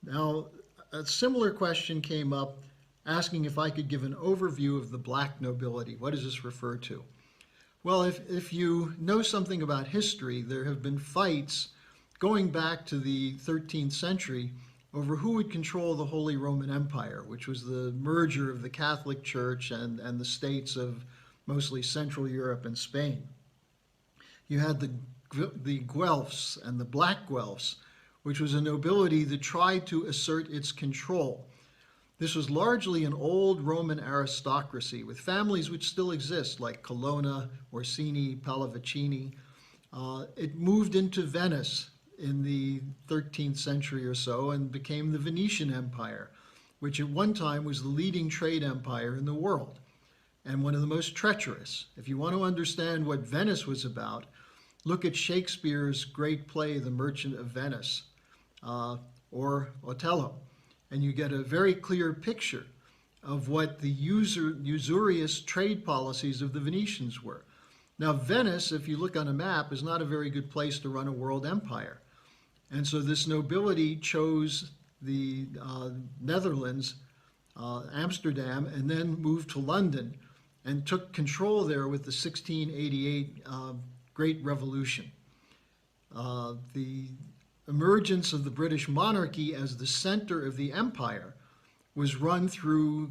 Now, a similar question came up asking if I could give an overview of the black nobility. What does this refer to? Well, if you know something about history, there have been fights going back to the 13th century over who would control the Holy Roman Empire, which was the merger of the Catholic Church and the states of mostly Central Europe and Spain. You had the Guelphs and the Black Guelphs, which was a nobility that tried to assert its control. This was largely an old Roman aristocracy with families which still exist, like Colonna, Orsini, Pallavicini. It moved into Venice in the 13th century or so and became the Venetian Empire, which at one time was the leading trade empire in the world and one of the most treacherous. If you want to understand what Venice was about, look at Shakespeare's great play, The Merchant of Venice, or Othello, and you get a very clear picture of what the usurious trade policies of the Venetians were. Now, Venice, if you look on a map, is not a very good place to run a world empire. And so this nobility chose the Netherlands, Amsterdam, and then moved to London and took control there with the 1688 Great Revolution. The emergence of the British monarchy as the center of the empire was run through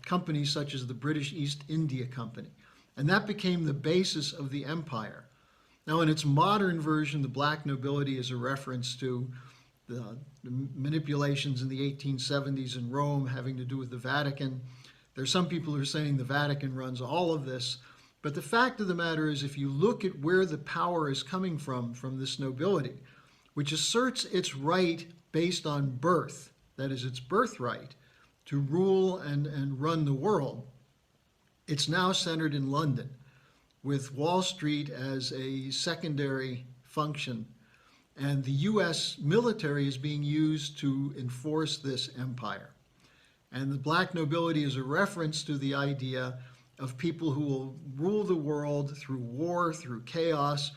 companies such as the British East India Company. And that became the basis of the empire. Now, in its modern version, the black nobility is a reference to the manipulations in the 1870s in Rome having to do with the Vatican. There's some people who are saying the Vatican runs all of this. But the fact of the matter is, if you look at where the power is coming from this nobility, which asserts its right based on birth, that is, its birthright, to rule and run the world, it's now centered in London, with Wall Street as a secondary function. And the US military is being used to enforce this empire. And the black nobility is a reference to the idea of people who will rule the world through war, through chaos,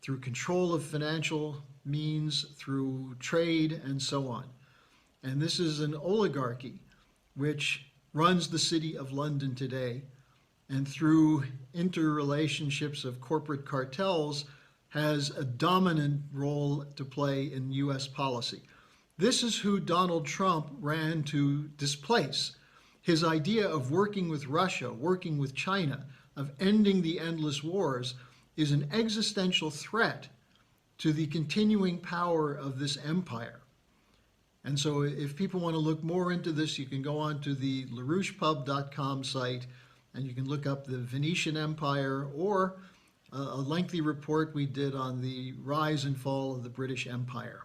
through control of financial means, through trade, and so on. And this is an oligarchy which runs the city of London today, and through interrelationships of corporate cartels has a dominant role to play in US policy. This is who Donald Trump ran to displace. His idea of working with Russia, working with China, of ending the endless wars is an existential threat to the continuing power of this empire. And so if people want to look more into this, you can go on to the larouchepub.com site and you can look up the Venetian Empire or a lengthy report we did on the rise and fall of the British Empire.